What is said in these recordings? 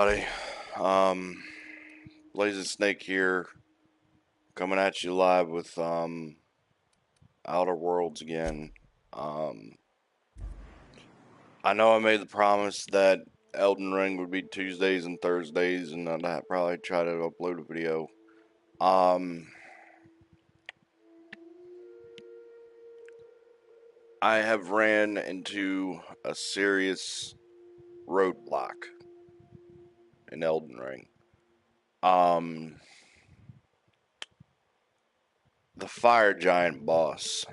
Buddy, um, Blazing Snake here, coming at you live with Outer Worlds again. Um, I know I made the promise that Elden Ring would be Tuesdays and Thursdays, and I'd probably try to upload a video. Um, I have ran into a serious roadblock in Elden Ring. Um, the Fire Giant boss.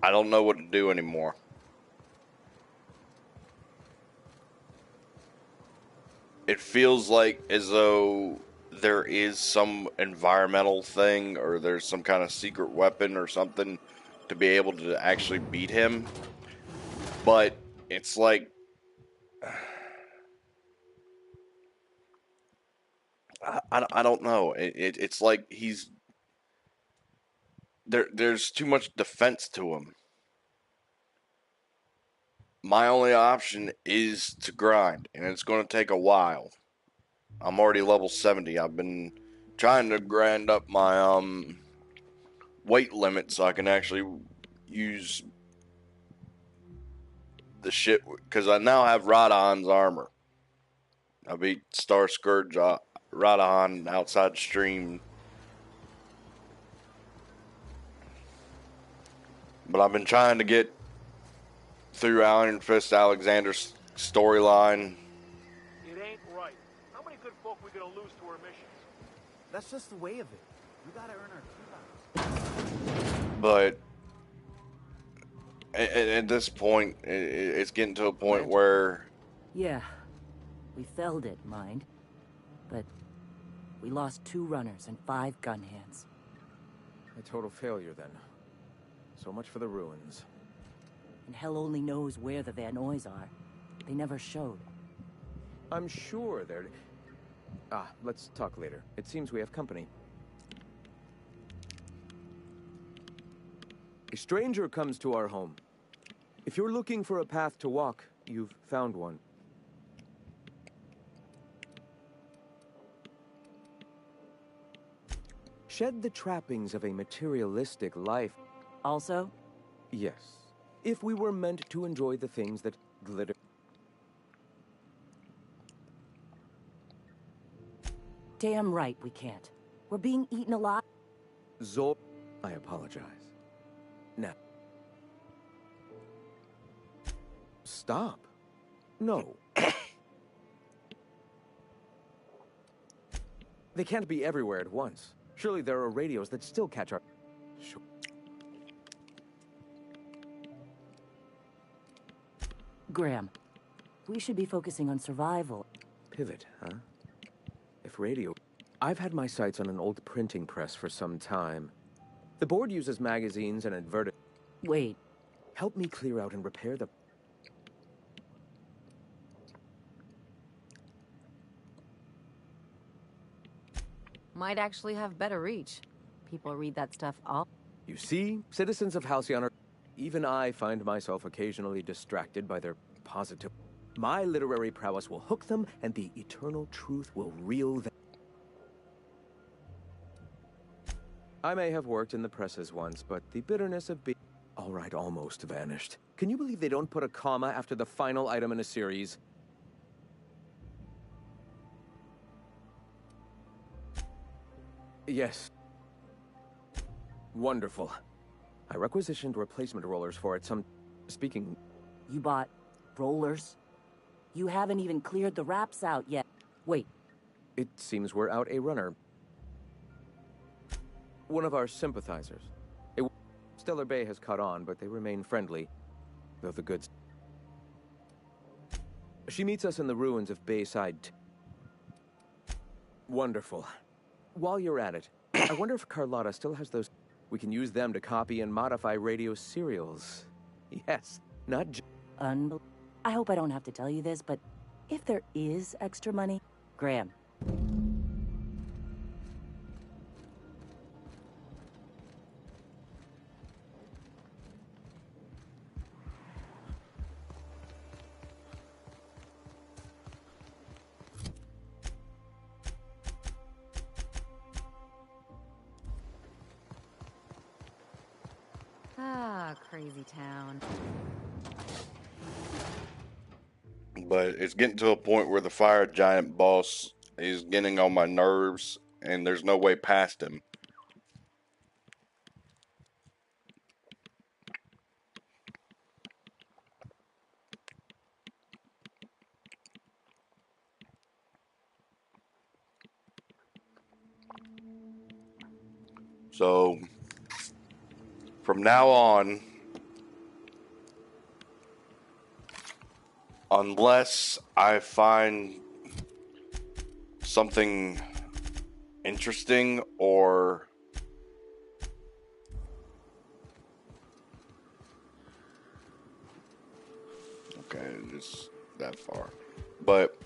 I don't know what to do anymore. It feels like as though there is some environmental thing or there's some kind of secret weapon or something to be able to actually beat him. But it's like I don't know. It's like he's there's too much defense to him. My only option is to grind, and it's going to take a while. I'm already level 70. I've been trying to grind up my weight limit so I can actually use the shit because I now have Radon's armor. I beat Star Scourge Radon outside stream, but I've been trying to get through Iron Fist Alexander's storyline. It ain't right. How many good folk we gonna lose to our missions? That's just the way of it. We gotta earn our keep. But at this point, it's getting to a point where Yeah, we felled it, mind. But we lost 2 runners and 5 gun hands. A total failure, then. So much for the ruins. And hell only knows where the Van Noys are. They never showed. I'm sure they're... let's talk later. It seems we have company. A stranger comes to our home. If you're looking for a path to walk, you've found one. Shed the trappings of a materialistic life. Also? Yes. If we were meant to enjoy the things that glitter. Damn right we can't. We're being eaten alive. Zor... I apologize. Now. Stop. No. They can't be everywhere at once. Surely there are radios that still catch our... Sure. Graham, we should be focusing on survival. Pivot, huh? If radio... I've had my sights on an old printing press for some time. The board uses magazines and advertisements. Wait. Help me clear out and repair the... Might actually have better reach. People read that stuff all... You see, citizens of Halcyon are... Even I find myself occasionally distracted by their positive... My literary prowess will hook them, and the eternal truth will reel them. I may have worked in the presses once, but the bitterness of being... All right, almost vanished. Can you believe they don't put a comma after the final item in a series? Yes. Wonderful. I requisitioned replacement rollers for it Speaking... You bought rollers? You haven't even cleared the wraps out yet. Wait. It seems we're out a runner. One of our sympathizers. Stellar Bay has caught on, but they remain friendly. Though the goods... She meets us in the ruins of Bayside. Wonderful. While you're at it, I wonder if Carlotta still has those... We can use them to copy and modify radio serials. Yes, not just... I hope I don't have to tell you this, but if there is extra money... Graham. crazy town. But it's getting to a point where the fire giant boss is getting on my nerves, and there's no way past him. So, from now on, unless I find something interesting or okay, just that far. But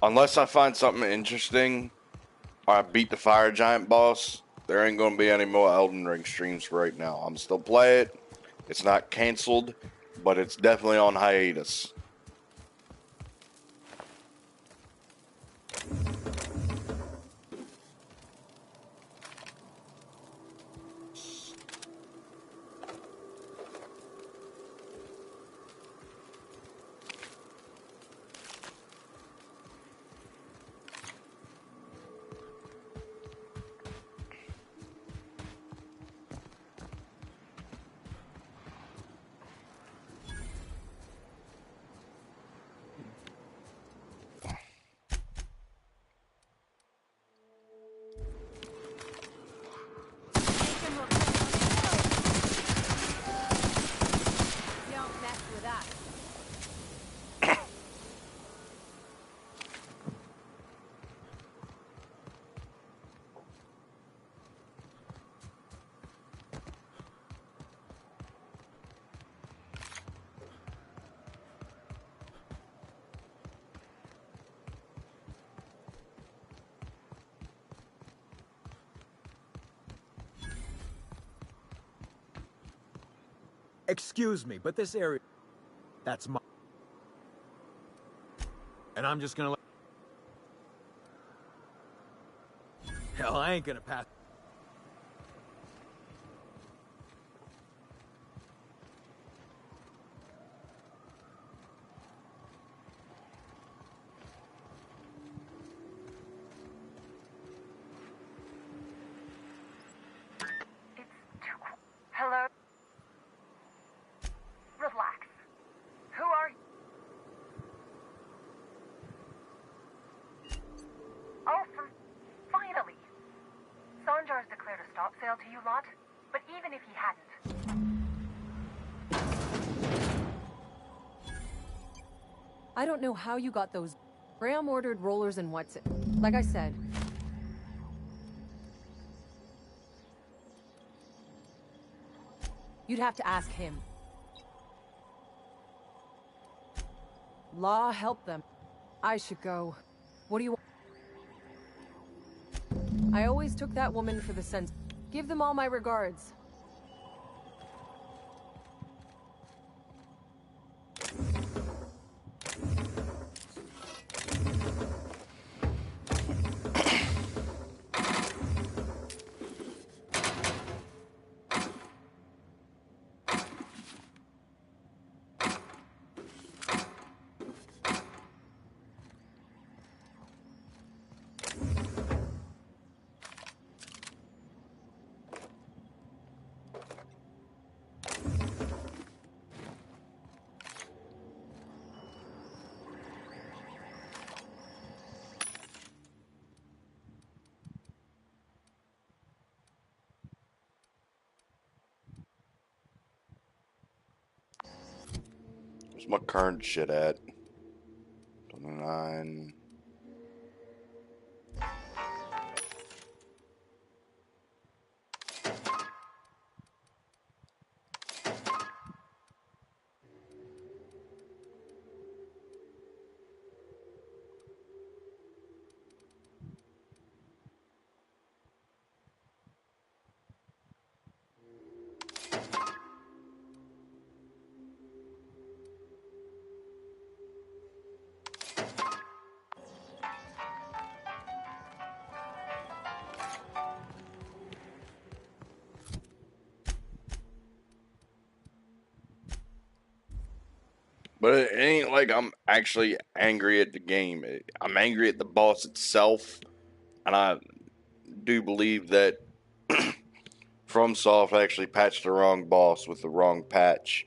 unless I find something interesting or I beat the fire giant boss, there ain't gonna be any more Elden Ring streams right now. I'm still play it. It's not canceled, but it's definitely on hiatus. Don't mess with us. Excuse me, but this area... That's my... And I'm just gonna let... Hell, I ain't gonna pass... Hello? Relax. Who are you? Oh, finally! Sanjar's declared a stop sale to you lot, but even if he hadn't... I don't know how you got those. Graham ordered rollers and what's it. Like I said. You'd have to ask him. Law help them. I should go. What do you want? I always took that woman for the sense. Give them all my regards. Where's my current shit at? 29. But it ain't like I'm actually angry at the game. I'm angry at the boss itself, and I do believe that FromSoft actually patched the wrong boss with the wrong patch.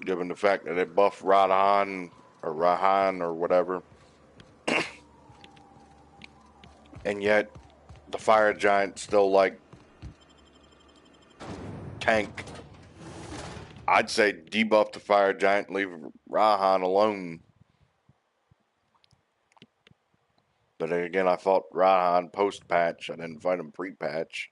Given the fact that it buffed Radahan or Rahan or whatever, and yet the fire giant still like tank. I'd say debuff the fire giant and leave Rahan alone. But then again, I fought Rahan post patch. I didn't fight him pre patch.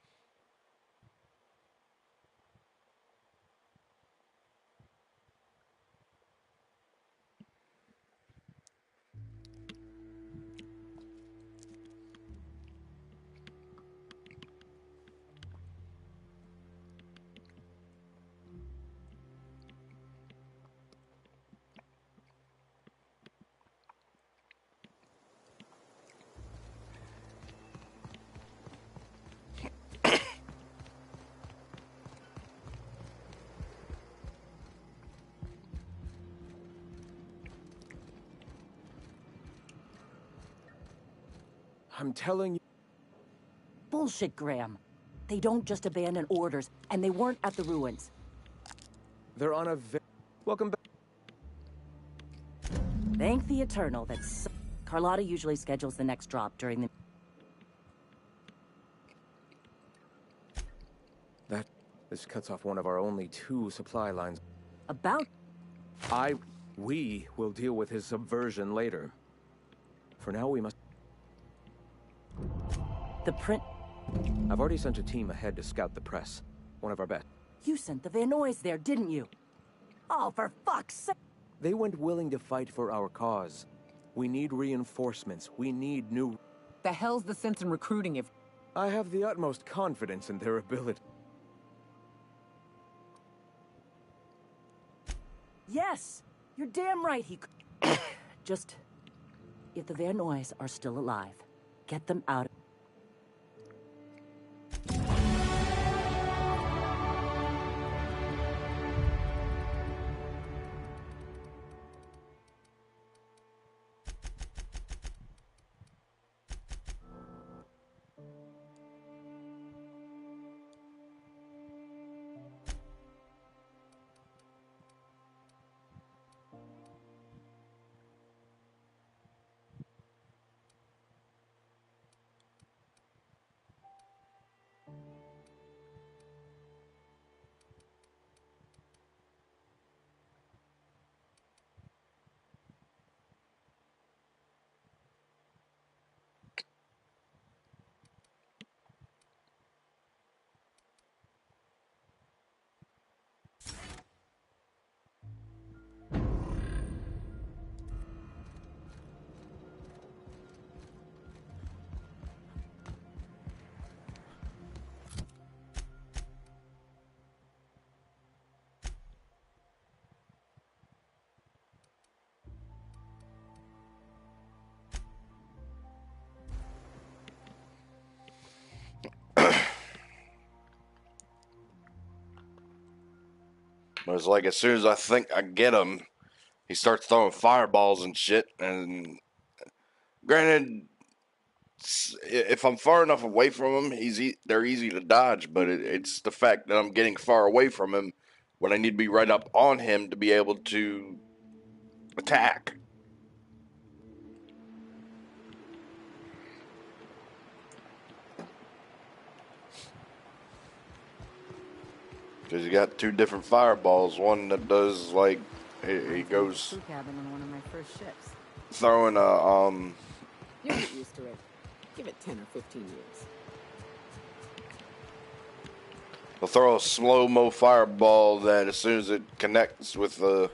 I'm telling you. Bullshit, Graham. They don't just abandon orders, and they weren't at the ruins. They're on a welcome back. Thank the Eternal that Carlotta usually schedules the next drop during the... This cuts off one of our only 2 supply lines. About... We will deal with his subversion later. For now, we must... The print... I've already sent a team ahead to scout the press. One of our best. You sent the Van Noys there, didn't you? Oh, for fuck's sake! They went willing to fight for our cause. We need reinforcements. We need new... The hell's the sense in recruiting if... I have the utmost confidence in their ability. Yes! You're damn right he could... Just... If the Van Noys are still alive, get them out... But it's like as soon as I think I get him, he starts throwing fireballs and shit. And granted, if I'm far enough away from him, they're easy to dodge. But it's the fact that I'm getting far away from him when I need to be right up on him to be able to attack. Because you got 2 different fireballs. One that does like he goes Crew cabin on one of my first ships. throwing a You'll get used to it. Give it 10 or 15 years. He'll throw a slow-mo fireball that as soon as it connects with the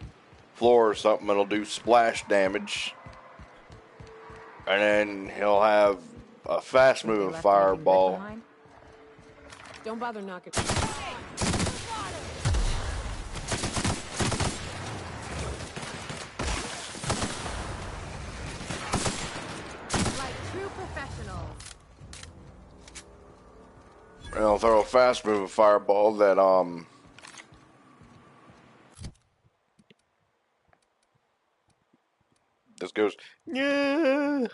floor or something, it'll do splash damage. And then he'll have a fast-moving fireball. Don't bother knocking. throw a fast moving fireball that just goes yeah.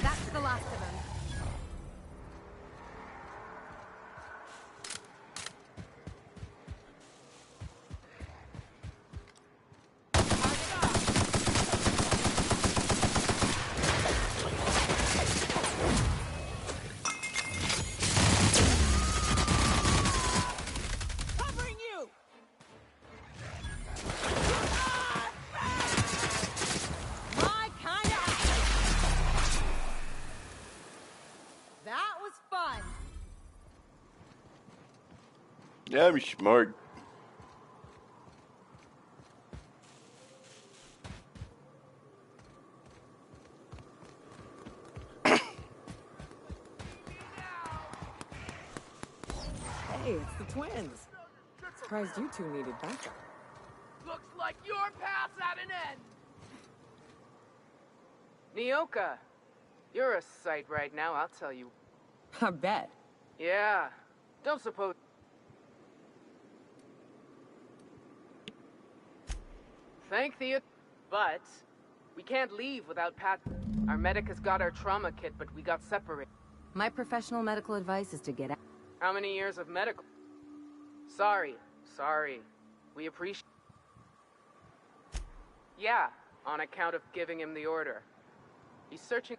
That's the last of them. Covering you! My kind of. That was fun. Yeah, I'm smart. Hey, it's the twins. Surprised you two needed backup. Looks like your path's at an end. Nyoka, you're a sight right now, I'll tell you. I bet. Yeah, don't suppose... Thank the... But, we can't leave without Pat. Our medic has got our trauma kit, but we got separated. My professional medical advice is to get out. How many years of medical? Sorry. We appreciate... Yeah, on account of giving him the order. He's searching...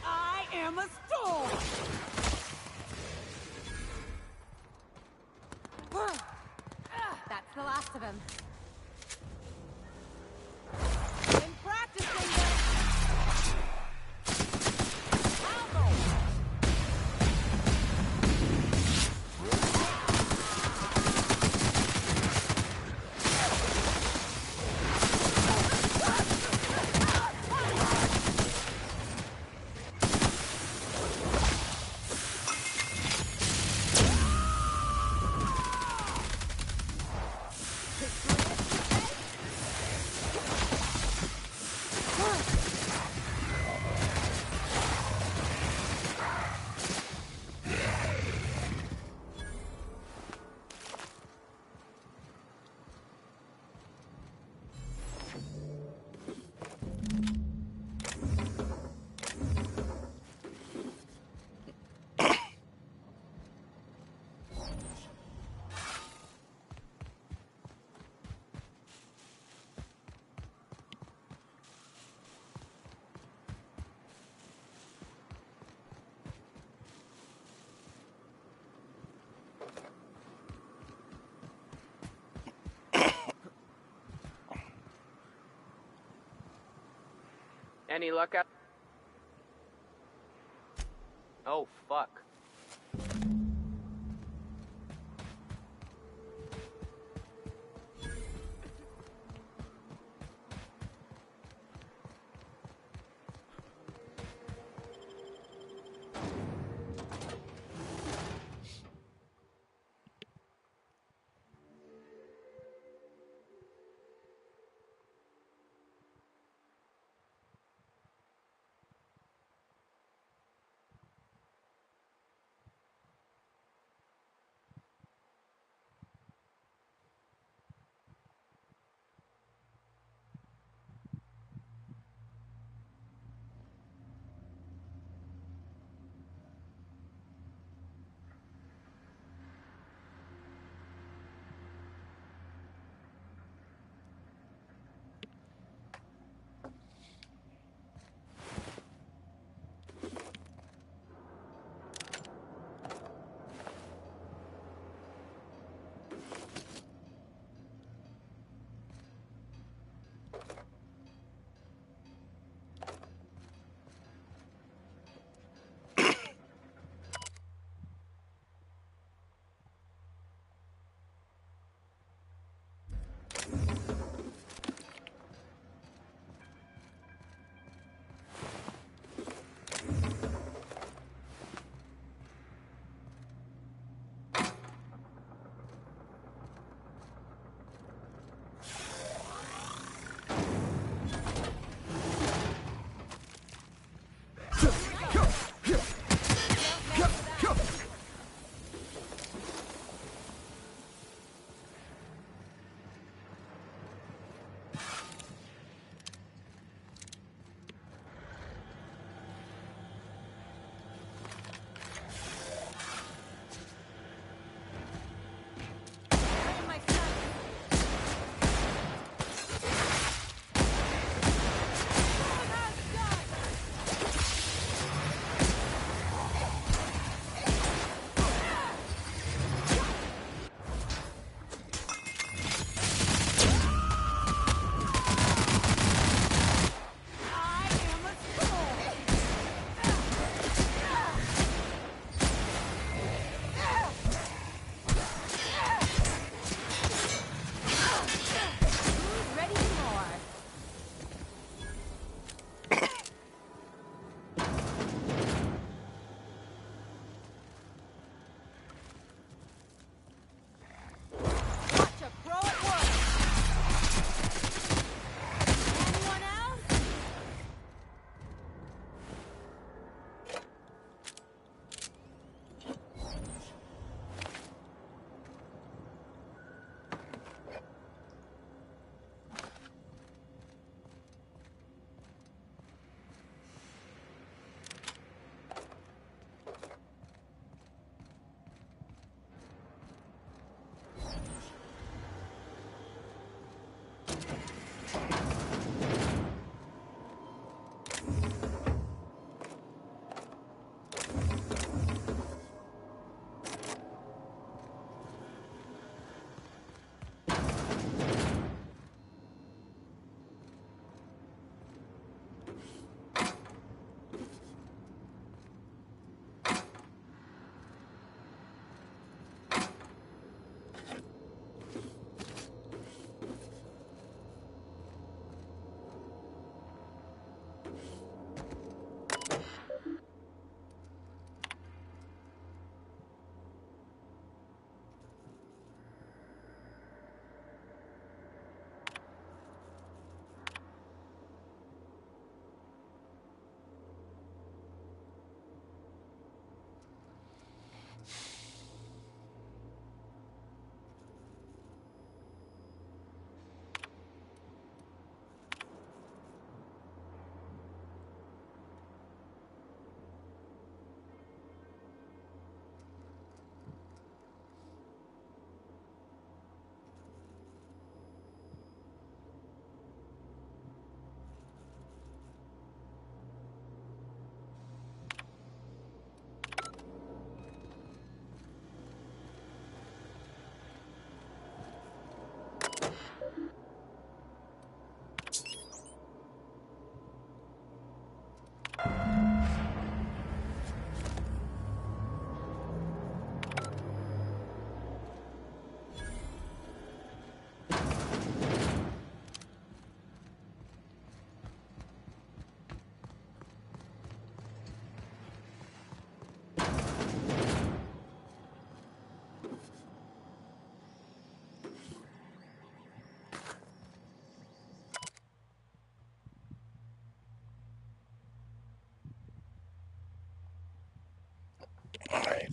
I am a storm! That's the last of him. Been practicing this! Any luck out? Oh, fuck.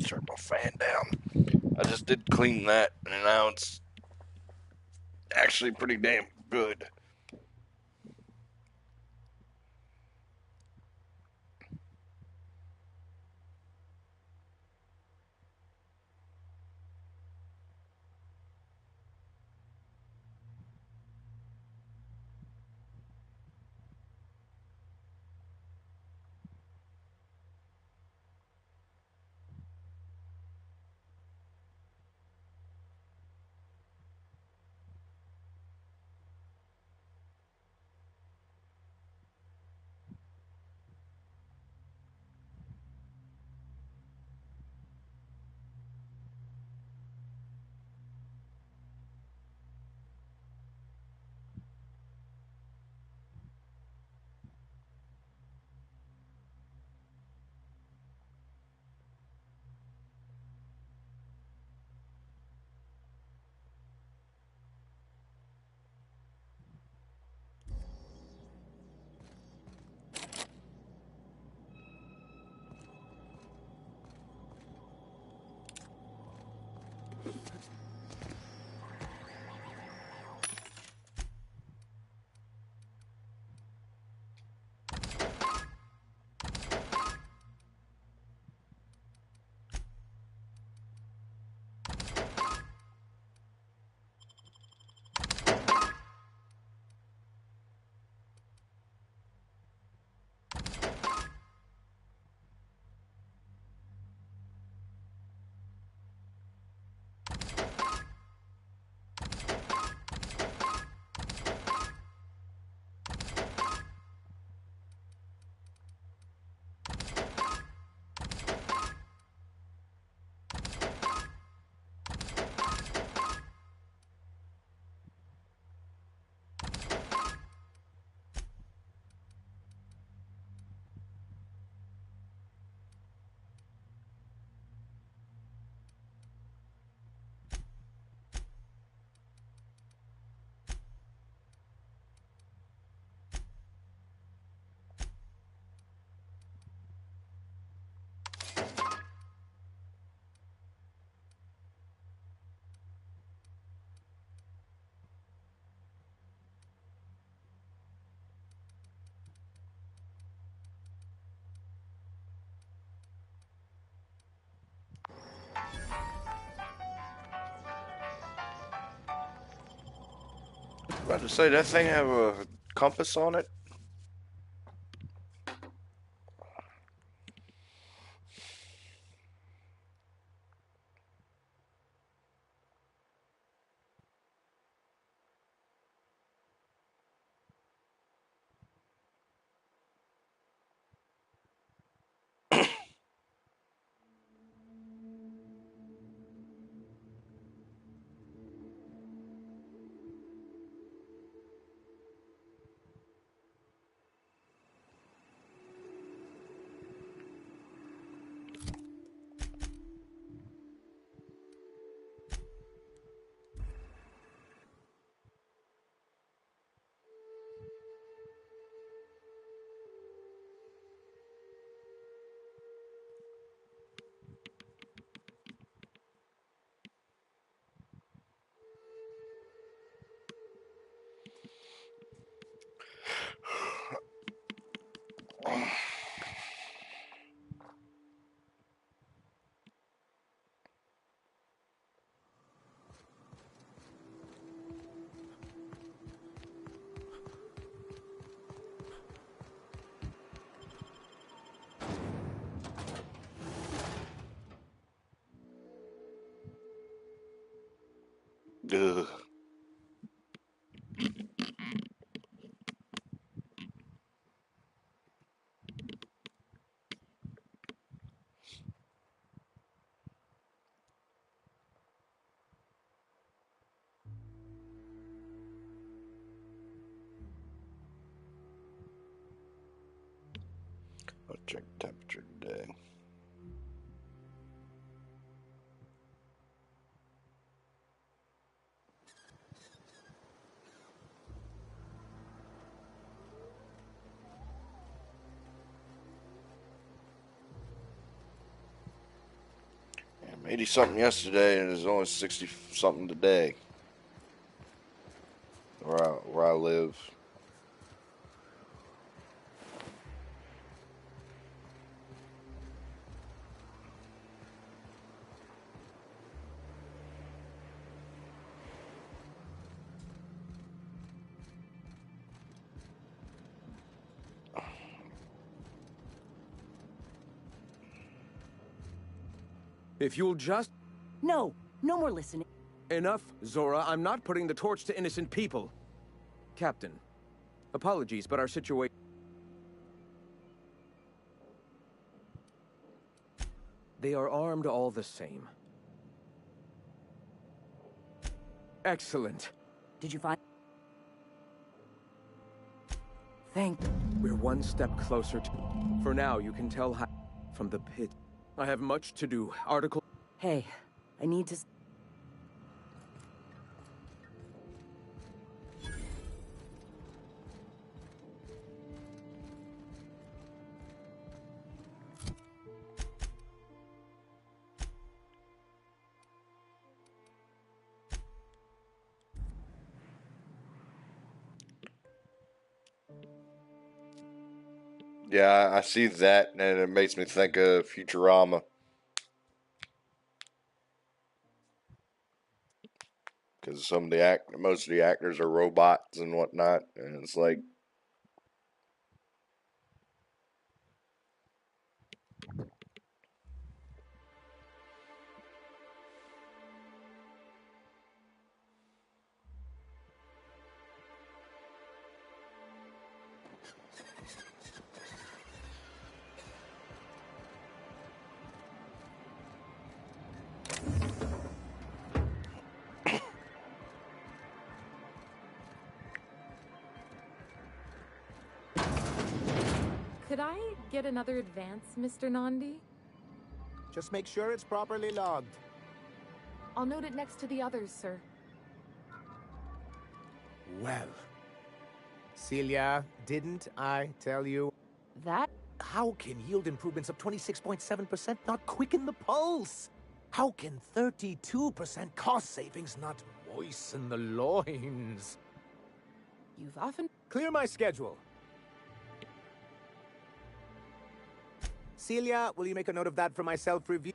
turn my fan down. I just did clean that, and now it's actually pretty damn good. About to say, that thing have a compass on it? Ugh. I'll check temperature today. 80 something yesterday, and it's only 60 something today. Where I live. If you'll just... No, no more listening. Enough, Zora. I'm not putting the torch to innocent people. Captain, apologies, but our situation... They are armed all the same. Excellent. Did you find... Thank... We're one step closer to... For now, you can tell how... From the pit. I have much to do. Article... Hey, I need to... Yeah, I see that, and it makes me think of Futurama. Because most of the actors are robots and whatnot, and it's like, Could I get another advance, Mr. Nandi? Just make sure it's properly logged. I'll note it next to the others, sir. Well, Celia, didn't I tell you? That? How can yield improvements of 26.7% not quicken the pulse? How can 32% cost savings not moisten the loins? You've often... Clear my schedule. Celia, will you make a note of that for my self-review?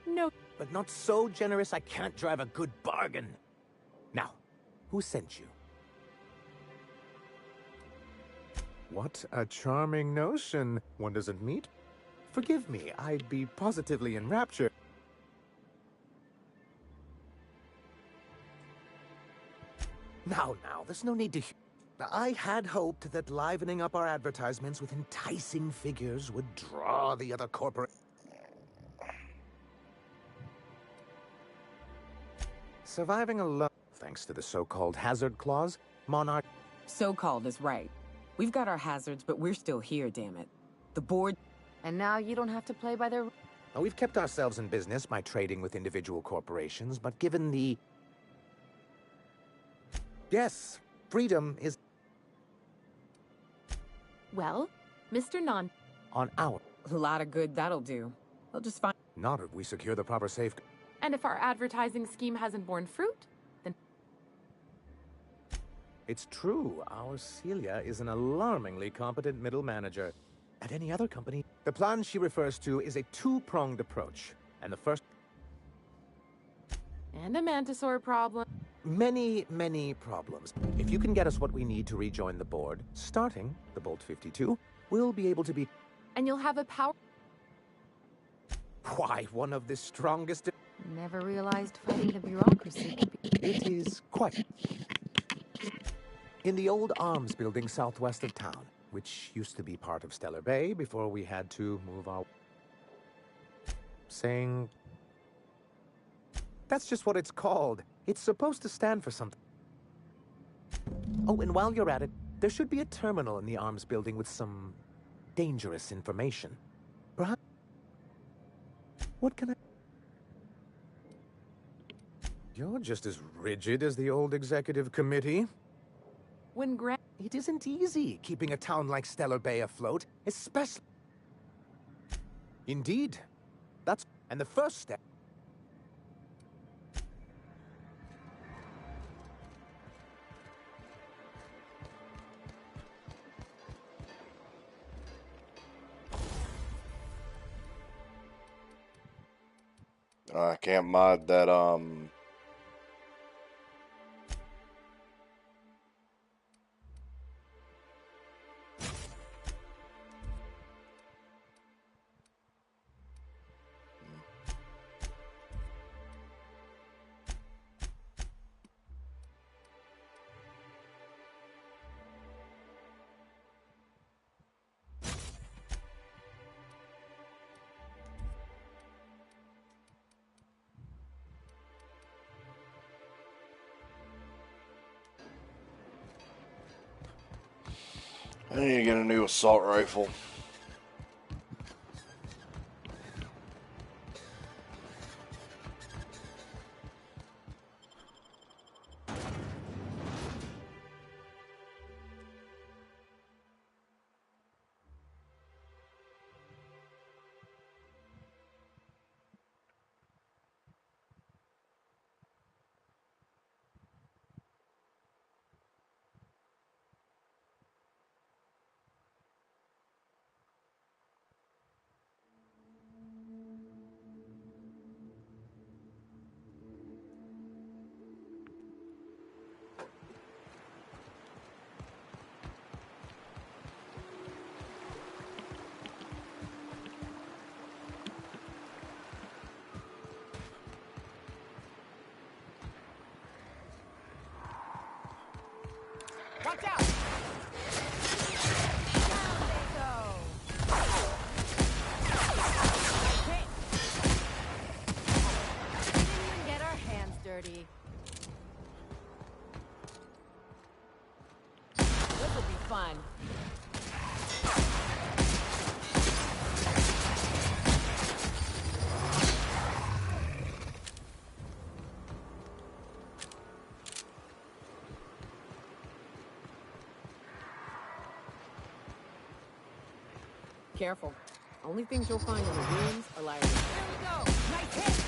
No. But not so generous I can't drive a good bargain. Now, who sent you? What a charming notion. One doesn't meet. Forgive me, I'd be positively enraptured. Now, there's no need to... I had hoped that livening up our advertisements with enticing figures would draw the other corporate... Surviving alone, thanks to the so-called hazard clause, Monarch... So-called is right. We've got our hazards, but we're still here, damn it. The board... And now you don't have to play by their... Now, we've kept ourselves in business by trading with individual corporations, but given the... Yes, freedom is... Well, Mr. Nandi... on our... A lot of good that'll do. They'll just find... Not if we secure the proper safe... And if our advertising scheme hasn't borne fruit, then... It's true, our Celia is an alarmingly competent middle manager. At any other company, the plan she refers to is a two-pronged approach. And the first... And a Mantisaur problem. Many, many problems. If you can get us what we need to rejoin the board, starting the Bolt 52, we'll be able to be... And you'll have a power... Why, one of the strongest... Never realized fighting the bureaucracy could be... It is quite... In the old arms building southwest of town, which used to be part of Stellar Bay before we had to move our... Saying... That's just what it's called. It's supposed to stand for something. Oh, and while you're at it, there should be a terminal in the arms building with some dangerous information. Perhaps... What can I... You're just as rigid as the old executive committee. When Grant... It isn't easy keeping a town like Stellar Bay afloat, especially... Indeed. That's... And the first step... I can't mod that, I need to get a new assault rifle. Watch out! Get our hands dirty. This will be fun. Careful. Only things you'll find in the ruins are liars. Here we go. Nice hit.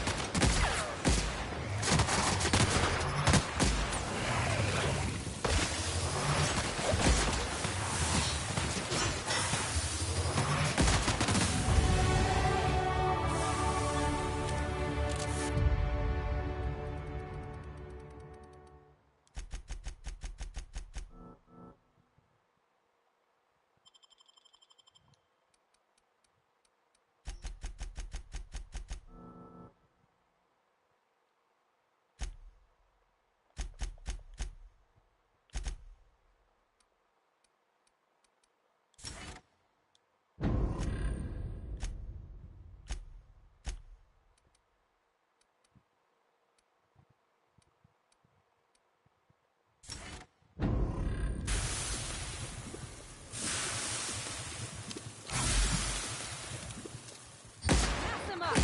Pass him up.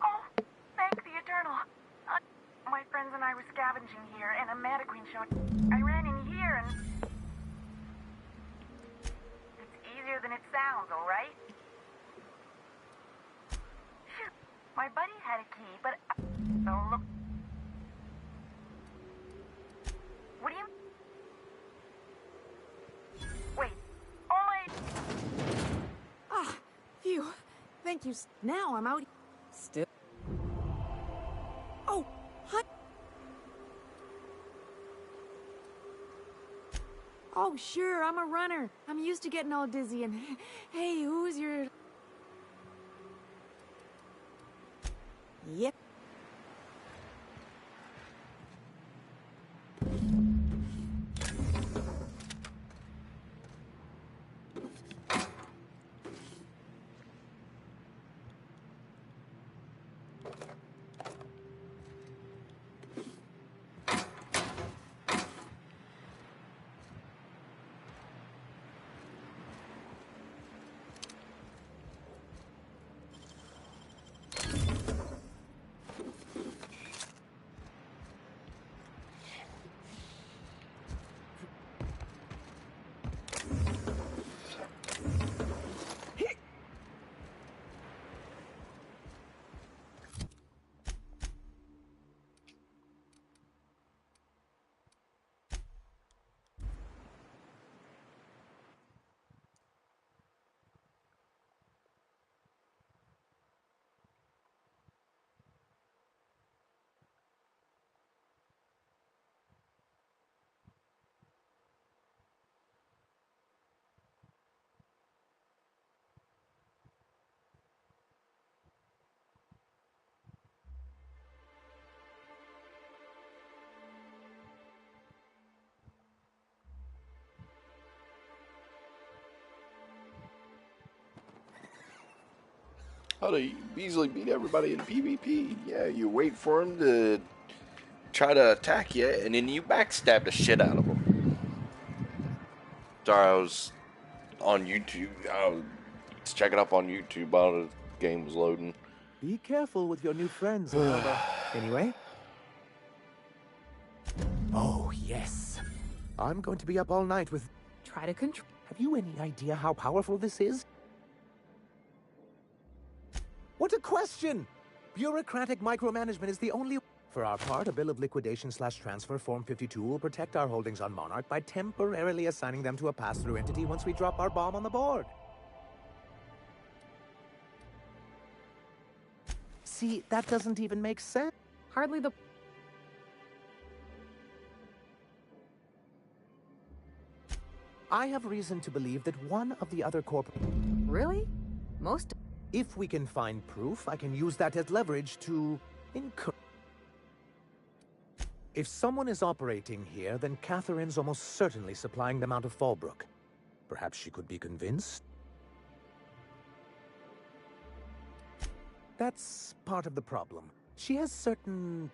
Oh, thank the Eternal. My friends and I were scavenging here, and a Meta Queen showed. I ran in here, and it's easier than it sounds, all right? Phew. My buddy had a key, but so look. What do you? Wait. Oh my. Ah, phew. Thank you. Now I'm out. Still. Oh, hot. Oh, sure, I'm a runner. I'm used to getting all dizzy and... Hey, who's your... Yep. How do you easily beat everybody in PvP? Yeah, you wait for them to try to attack you, and then you backstab the shit out of them. Sorry, I was on YouTube. I was checking up on YouTube while the game was loading. Be careful with your new friends, Alba. Anyway? Oh, yes. I'm going to be up all night with... Try to control. Have you any idea how powerful this is? What a question! Bureaucratic micromanagement is the only... For our part, a bill of liquidation/transfer Form 52 will protect our holdings on Monarch by temporarily assigning them to a pass-through entity once we drop our bomb on the board. See, that doesn't even make sense. Hardly the. I have reason to believe that one of the other Really? Most. If we can find proof, I can use that as leverage to incur. If someone is operating here, then Catherine's almost certainly supplying them out of Fallbrook. Perhaps she could be convinced? That's part of the problem. She has certain...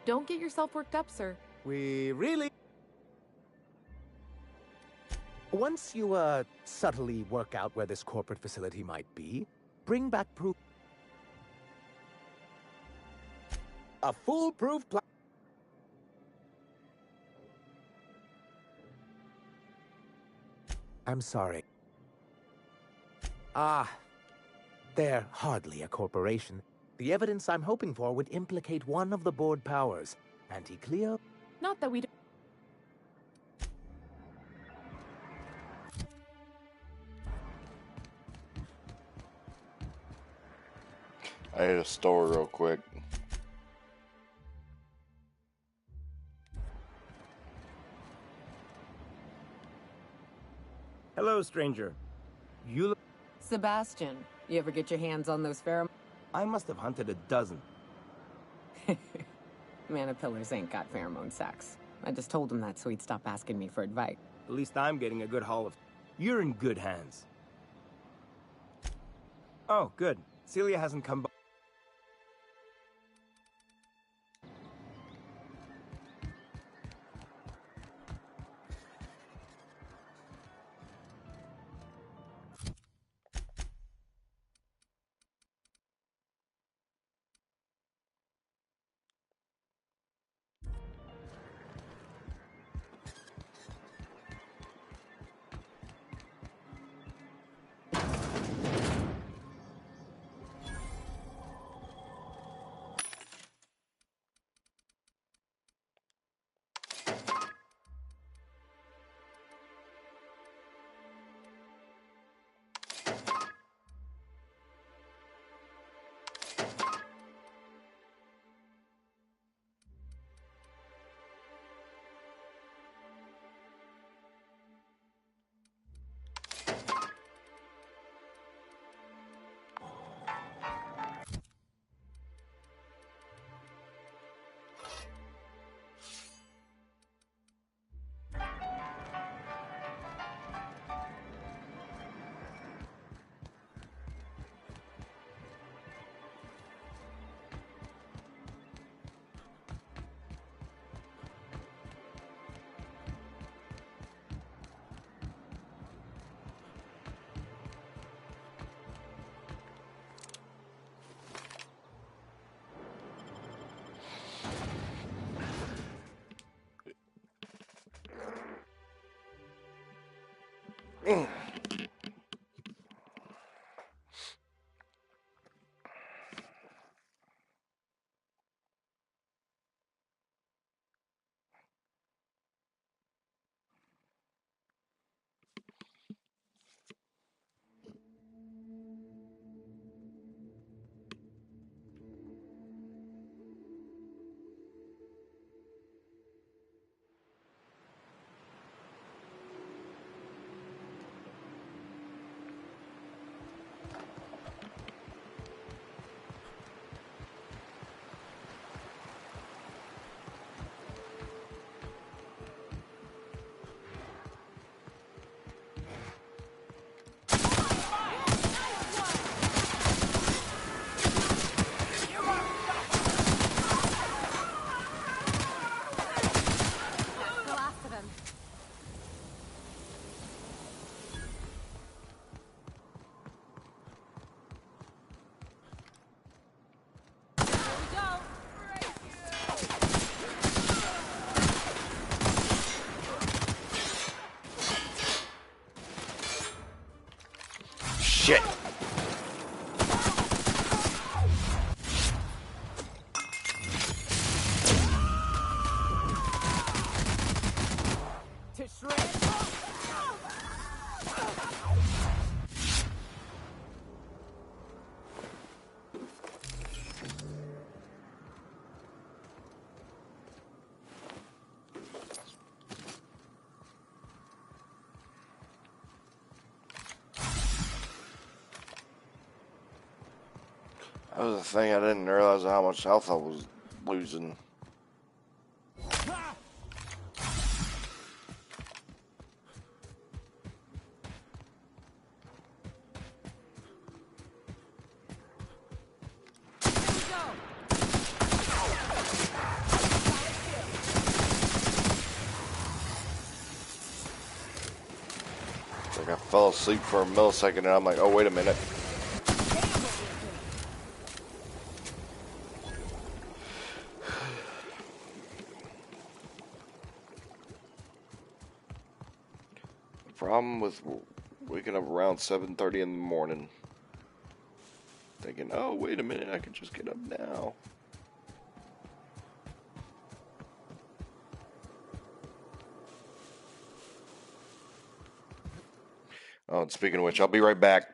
Don't get yourself worked up, sir. We really... Once you, subtly work out where this corporate facility might be, bring back proof. A foolproof plan. I'm sorry. They're hardly a corporation. The evidence I'm hoping for would implicate one of the board powers. Anti-Cleo? Not that we don't. I hit a store real quick. Hello, stranger. You look... Sebastian, you ever get your hands on those pheromones? I must have hunted a dozen. Manipillars ain't got pheromone sacs. I just told him that so he'd stop asking me for advice. At least I'm getting a good haul of... You're in good hands. Oh, good. Celia hasn't come by. Shit. To shred. That was the thing. I didn't realize how much health I was losing. Like I fell asleep for a millisecond and I'm like, oh, wait a minute. The problem with waking up around 7:30 in the morning, thinking, oh, wait a minute, I can just get up now. Oh, and speaking of which, I'll be right back.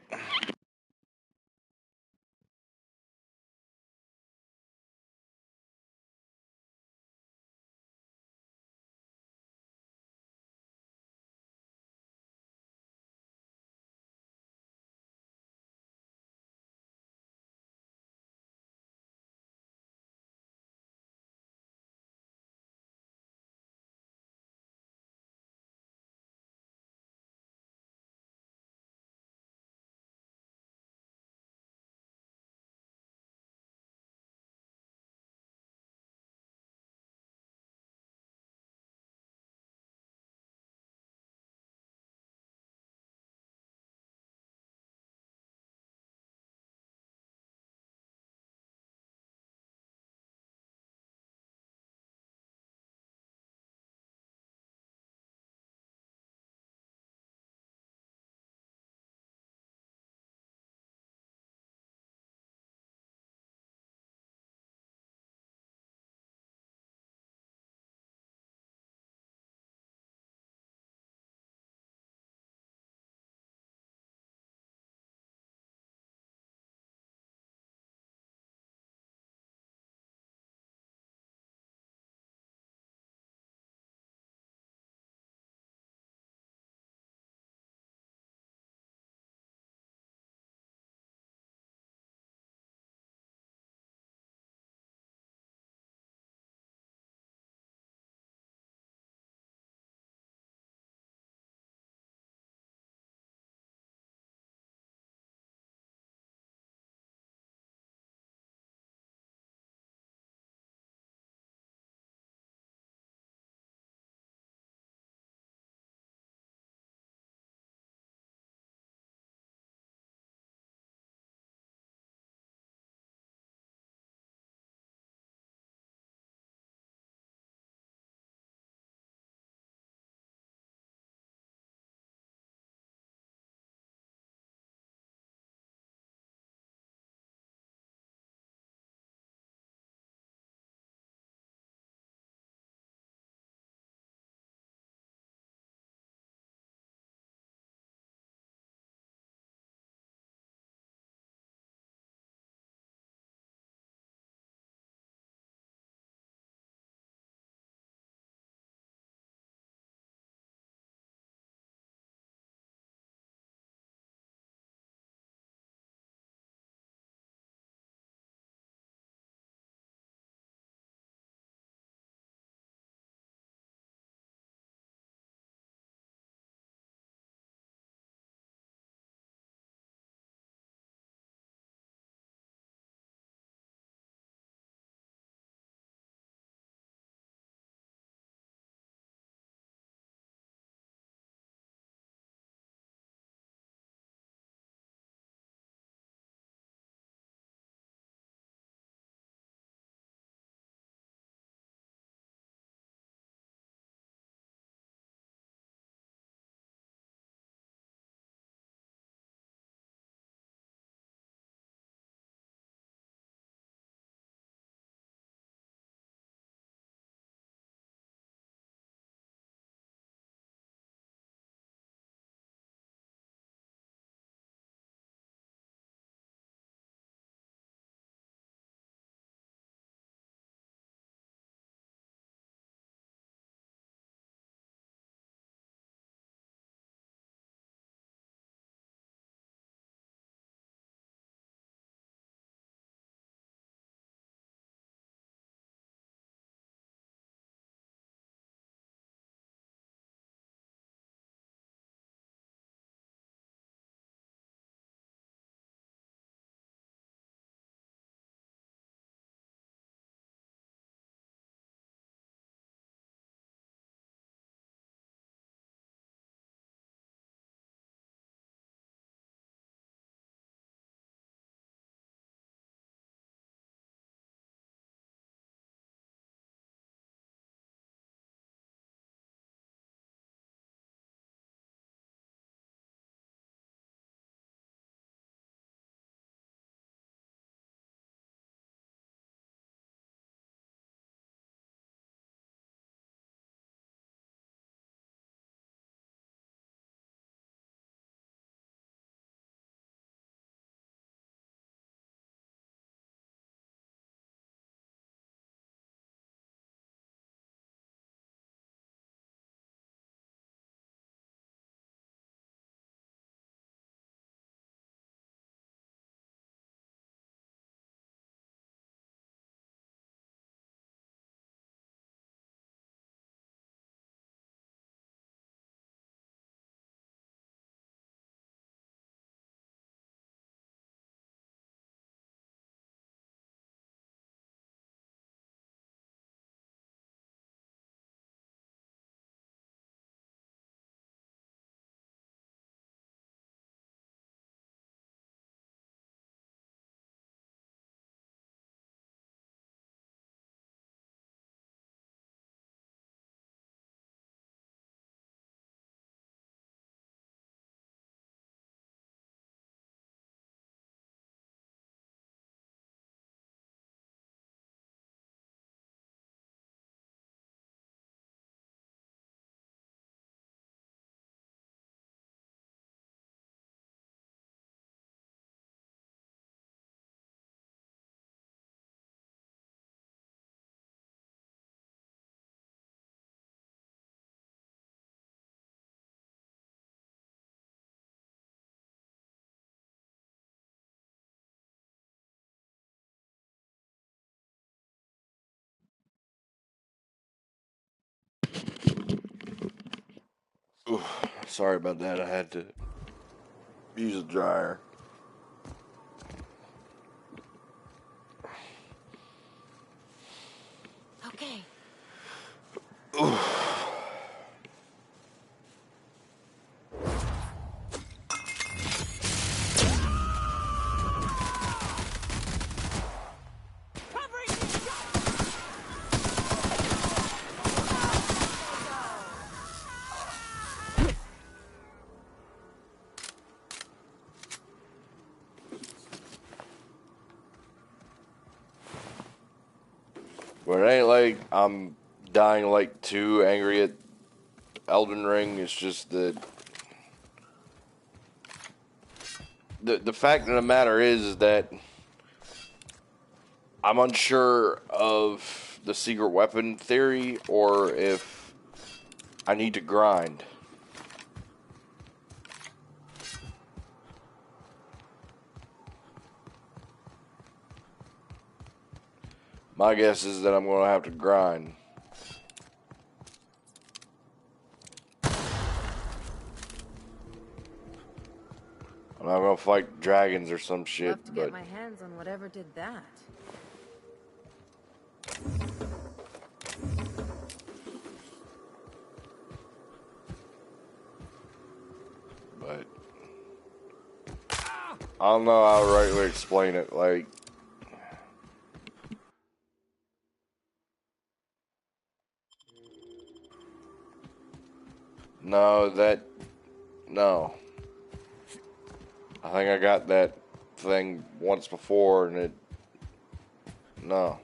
Sorry about that. I had to use a dryer. Okay. But it ain't like I'm dying like too angry at Elden Ring. It's just that the fact of the matter is that I'm unsure of the secret weapon theory or if I need to grind. My guess is that I'm going to have to grind. I'm not going to fight dragons or some shit, Love to get but my hands on whatever did that. I don't know how to rightly explain it. Like, no. I think I got that thing once before, and no.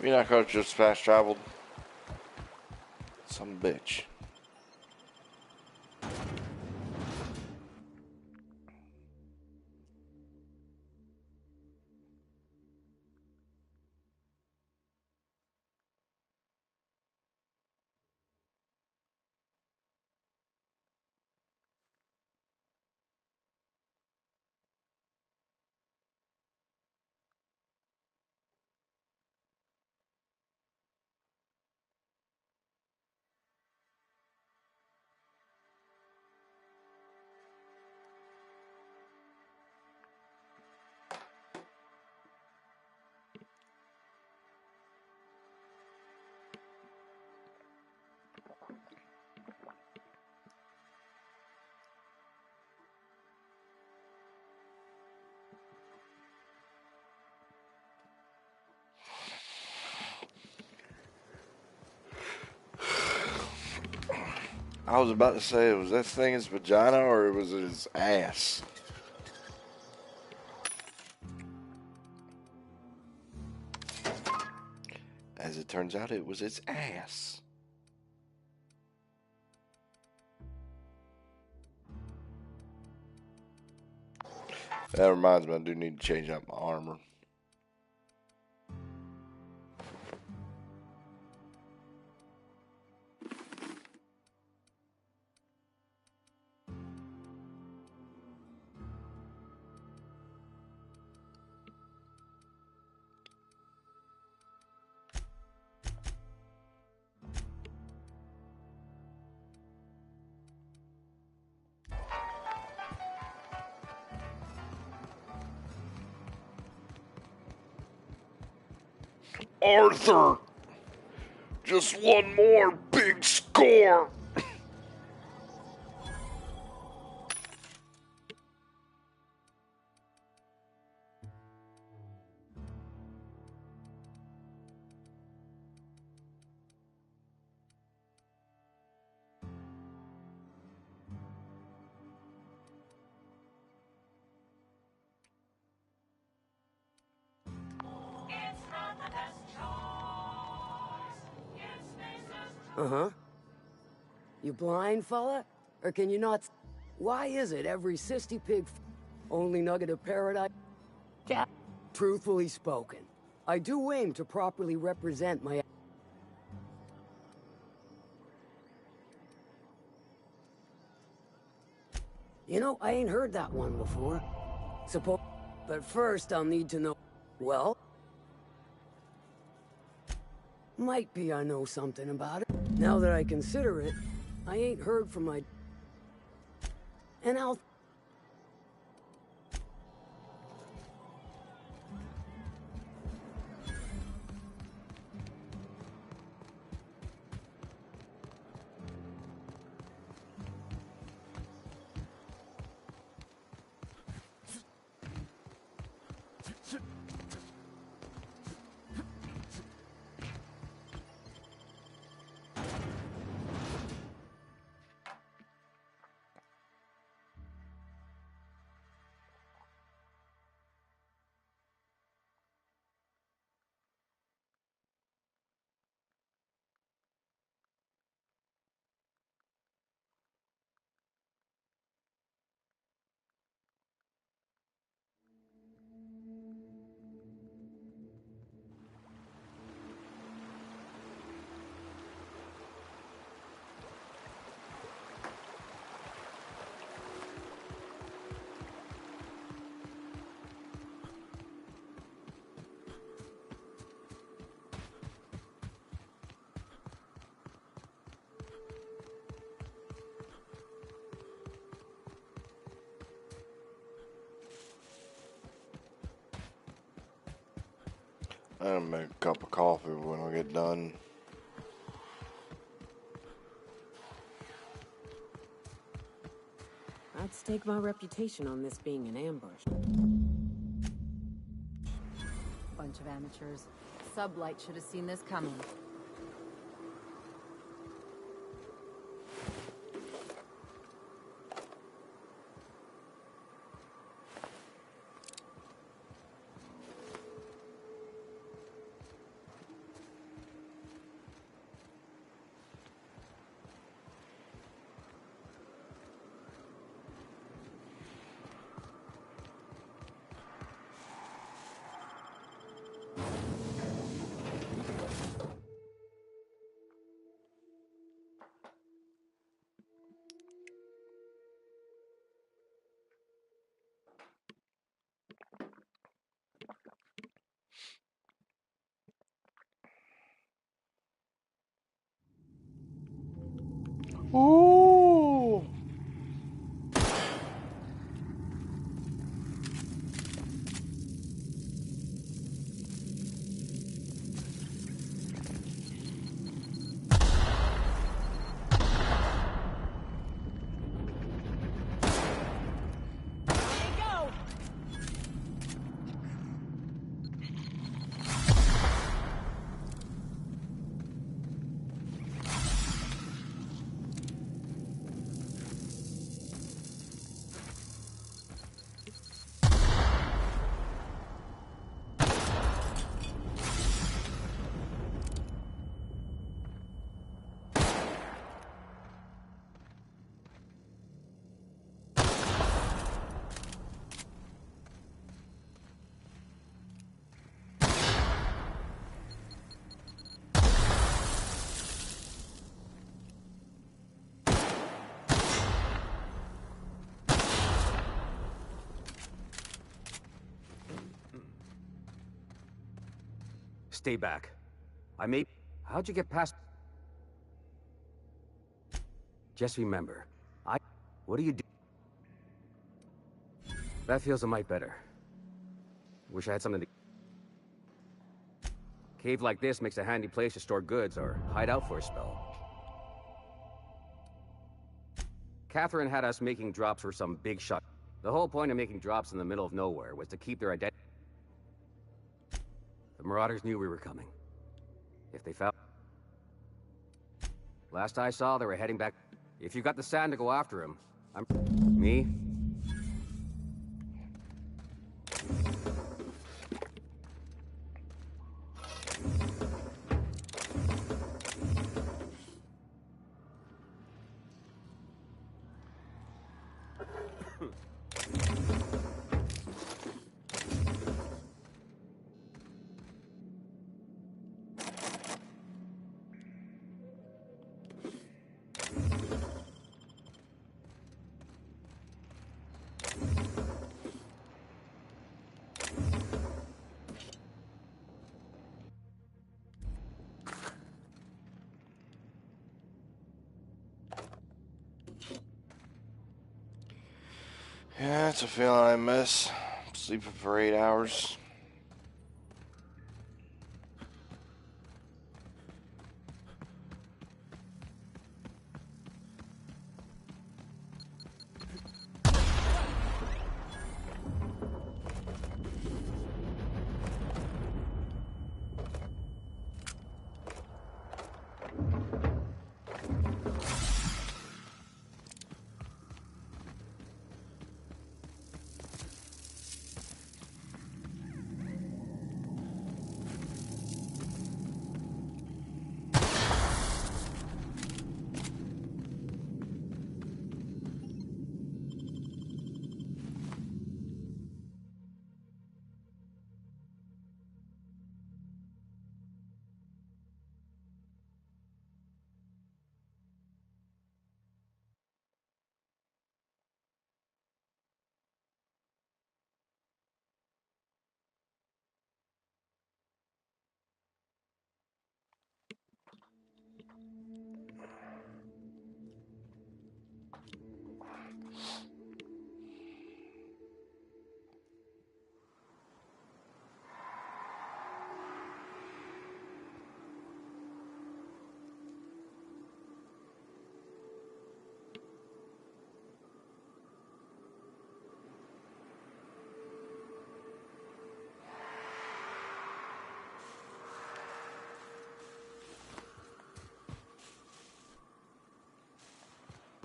You know, coach just fast traveled. Some bitch. I was about to say, was that thing his vagina or was it his ass? As it turns out, it was its ass. That reminds me, I do need to change out my armor. Arthur! Just one more big score! Uh-huh. You blind, fella? Or can you not... Why is it every sissy pig only nugget of paradise? Truthfully spoken, I do aim to properly represent my... You know, I ain't heard that one before. But first I'll need to know... Well? Might be I know something about it. Now that I consider it, I ain't heard from my... And I'll... I'm gonna make a cup of coffee when I get done. I'd stake my reputation on this being an ambush. Bunch of amateurs. Sublight should have seen this coming. Ooh. Stay back. How'd you get past... Just remember, What do you do? That feels a mite better. Wish I had something to... Cave like this makes a handy place to store goods or hide out for a spell. Catherine had us making drops for some big shot. The whole point of making drops in the middle of nowhere was to keep their identity. The Marauders knew we were coming. If they found... Last I saw, they were heading back. If you got the sand to go after him, Me? Yeah, it's a feeling I miss. Sleeping for 8 hours.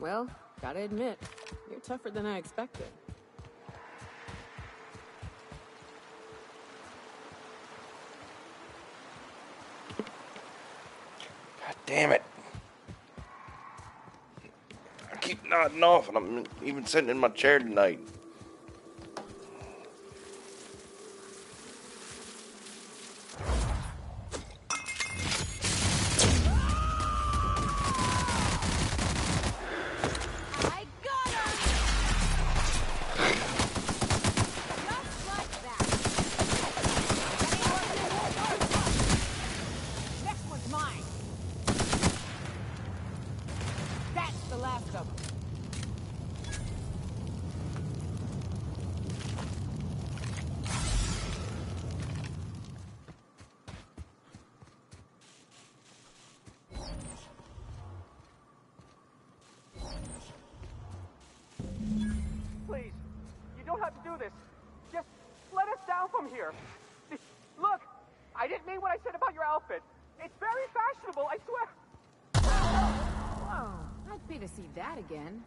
Well, gotta admit, you're tougher than I expected. God damn it. I keep nodding off, and I'm even sitting in my chair tonight. I got her! Just like that. Next one's mine. That's the last of them. Please, you don't have to do this. Just let us down from here. Look, I didn't mean what I said about your outfit. It's very fashionable, I swear. Whoa, I'd pay to see that again.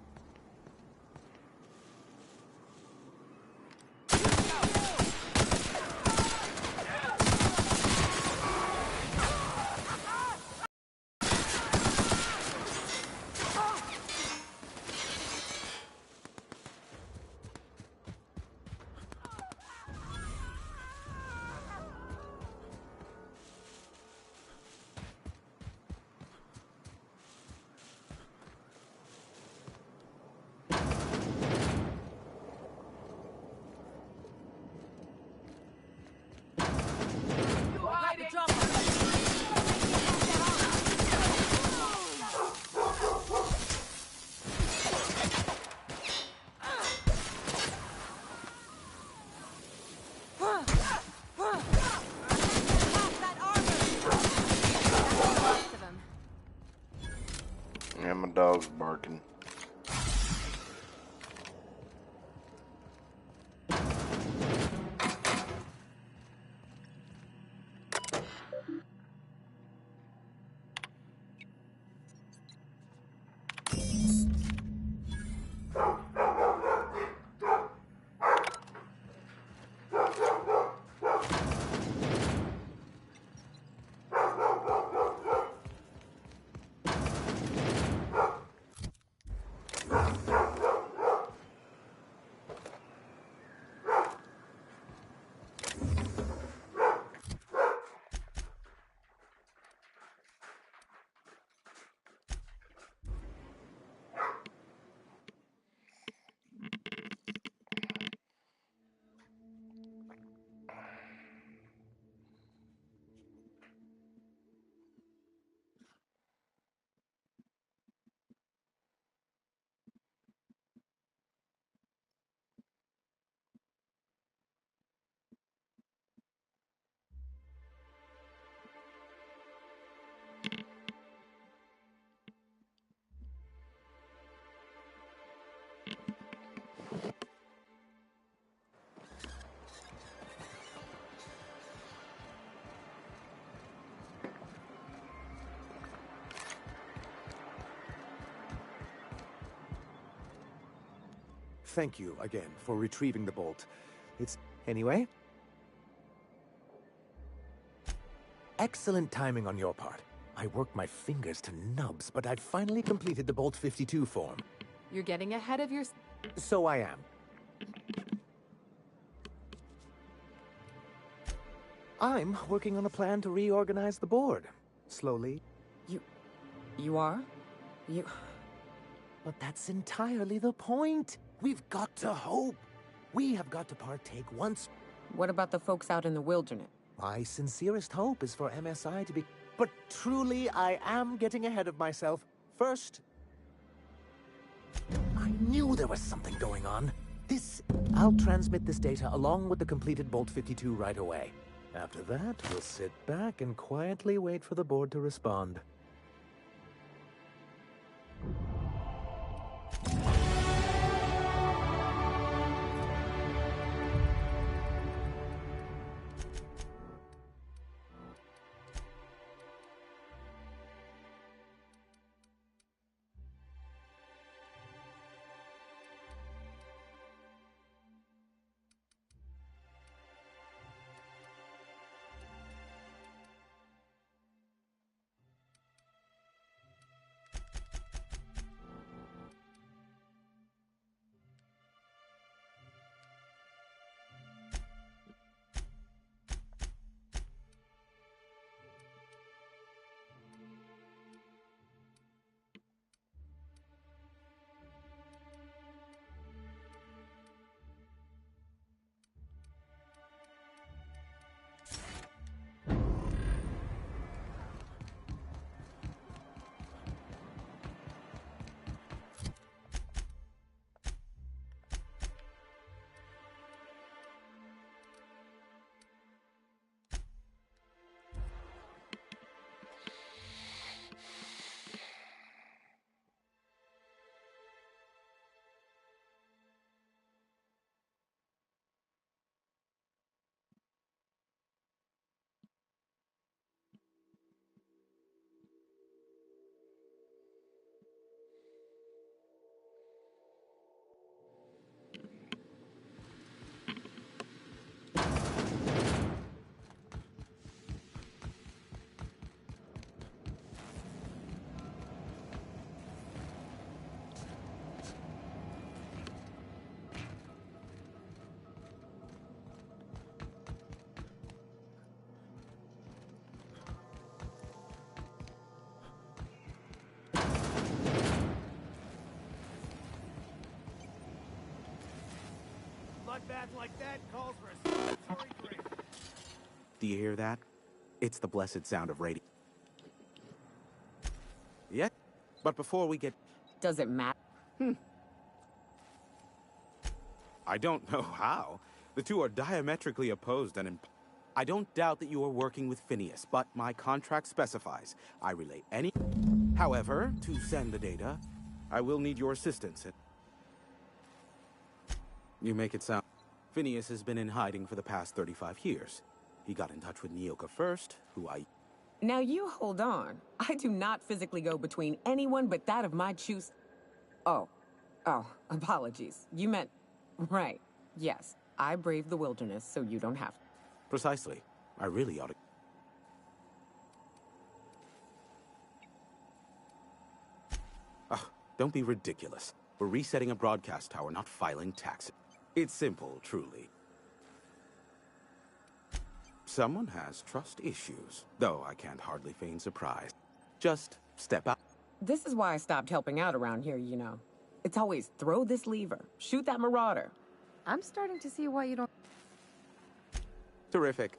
thank you again for retrieving the bolt. It's... Anyway? Excellent timing on your part. I worked my fingers to nubs, but I finally completed the Bolt 52 form. You're getting ahead of your... So I am. I'm working on a plan to reorganize the board. Slowly. You are? You... But that's entirely the point. We've got to hope. We have got to partake once. What about the folks out in the wilderness? My sincerest hope is for MSI to be... But truly, I am getting ahead of myself. First, I knew there was something going on. I'll transmit this data along with the completed Bolt 52 right away. After that, we'll sit back and quietly wait for the board to respond. Bloodbath like that calls for a celebratory drink. Do you hear that? It's the blessed sound of radio. Yeah, but before we get... Does it matter? I don't know how. The two are diametrically opposed and I don't doubt that you are working with Phineas, but my contract specifies I relay any... However, to send the data, I will need your assistance. You make it sound... Phineas has been in hiding for the past 35 years. He got in touch with Nyoka first, who I... Now you hold on. I do not physically go between anyone but that of my choose... Oh, apologies. You meant... Right, yes. I braved the wilderness, so you don't have to. Precisely. I really ought to... Oh, don't be ridiculous. We're resetting a broadcast tower, not filing taxes. It's simple, truly. Someone has trust issues, though I can't hardly feign surprise. Just step out. This is why I stopped helping out around here, you know. It's always throw this lever, shoot that marauder. I'm starting to see why you don't... Terrific.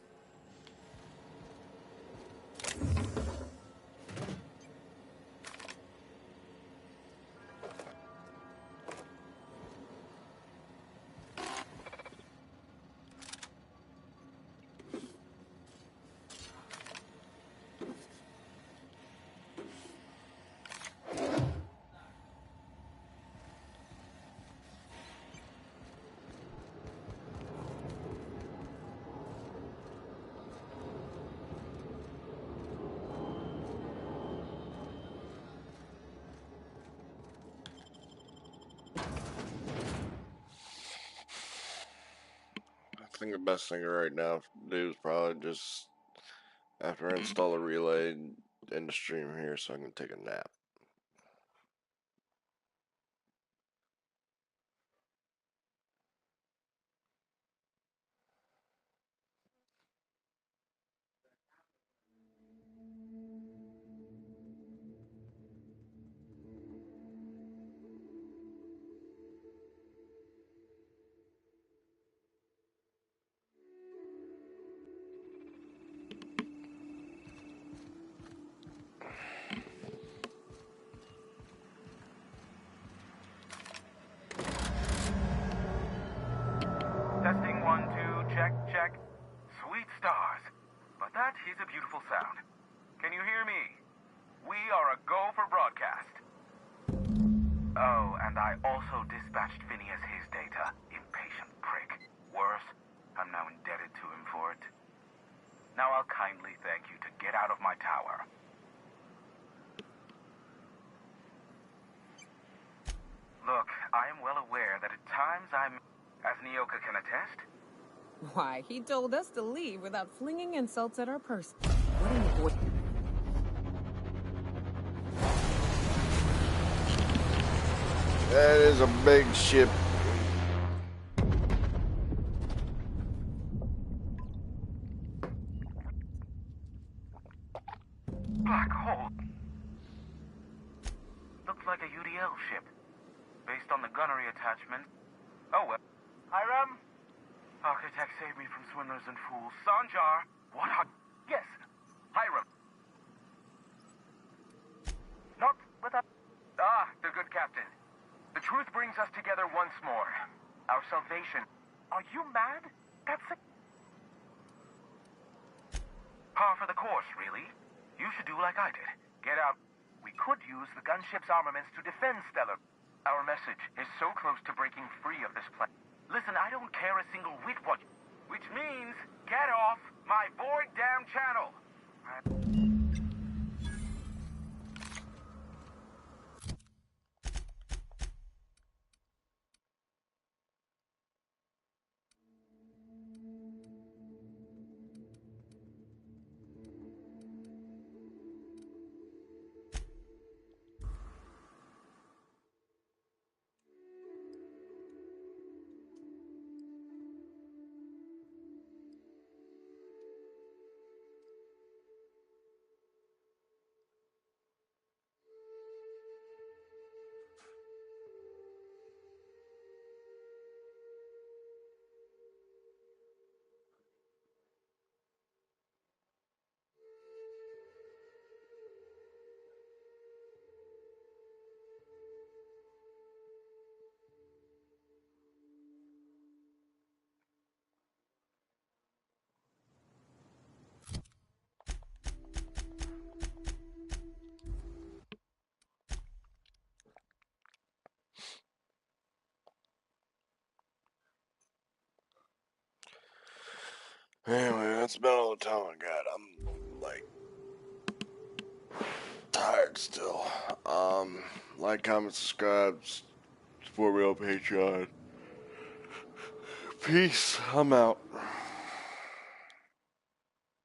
I think the best thing right now to do is probably just, after I install a relay, end the stream here so I can take a nap. Testing 1, 2, check, check. Sweet stars. But that is a beautiful sound. Can you hear me? We are a go for broadcast. Oh, and I also dispatched Phineas his data. Impatient prick. Worse, I'm now indebted to him for it. Now I'll kindly thank you to get out of my tower. Look, I am well aware that at times I'm, as Nyoka can attest, Why, he told us to leave without flinging insults at our person. What in the boy? That is a big ship. black hole. Looks like a UDL ship. Based on the gunnery attachment. Oh well. Hiram? Architect saved me from swindlers and fools. Sanjar! What are... Yes! Hiram. Not without... Ah, the good captain. The truth brings us together once more. Our salvation. Are you mad? That's a... Par for the course, really. You should do like I did. Get out. We could use the gunship's armaments to defend Stellar. Our message is so close to breaking free of this planet. Listen, I don't care a single whit what... Which means, get off my void damn channel! Anyway, that's about all the time I got. I'm, like, tired still. Like, comment, subscribe, support me on Patreon. Peace. I'm out.